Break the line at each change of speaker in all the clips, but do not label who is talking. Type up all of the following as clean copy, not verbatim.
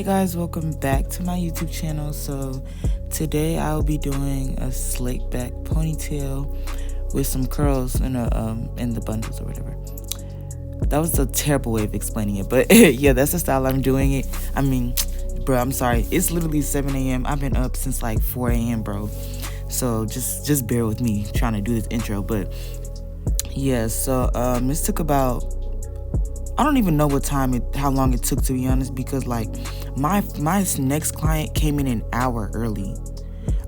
Hey guys, welcome back to my YouTube channel. So today I'll be doing a slick back ponytail with some curls in the bundles or whatever. That was a terrible way of explaining it, but yeah, that's the style I'm doing it. I mean, bro, I'm sorry. It's literally 7 a.m. I've been up since like 4 a.m., bro. So just bear with me trying to do this intro. But yeah, so this took about, I don't even know how long it took, to be honest, because like my next client came in an hour early.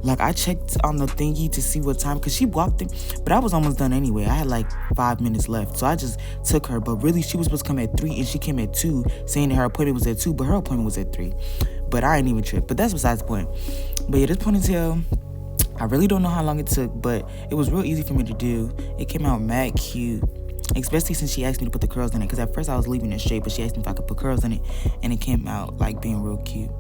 Like I checked on the thingy to see what time, because she walked in, but I was almost done anyway. I had like 5 minutes left, so I just took her. But really, she was supposed to come at 3 and she came at 2, saying that her appointment was at 2, but her appointment was at 3. But I ain't even tripped, but that's besides the point. But yeah, this ponytail, I really don't know how long it took, but it was real easy for me to do. It came out mad cute, especially since she asked me to put the curls in it, because at first I was leaving it straight, but she asked me if I could put curls in it, and it came out like being real cute.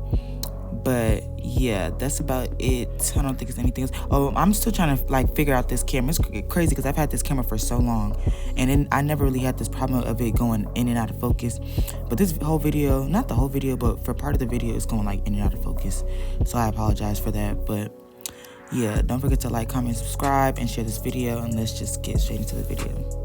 But yeah, that's about it. I don't think it's anything else. Oh, I'm still trying to like figure out this camera. It's crazy because I've had this camera for so long, and then I never really had this problem of it going in and out of focus. But this whole video, not the whole video, but for part of the video, it's going like in and out of focus, so I apologize for that. But yeah, don't forget to like, comment, subscribe, and share this video, and let's just get straight into the video.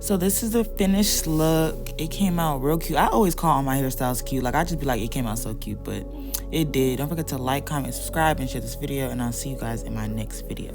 So this is the finished look. It came out real cute. I always call all my hairstyles cute. Like, I just be like, it came out so cute, but it did. Don't forget to like, comment, subscribe, and share this video, and I'll see you guys in my next video.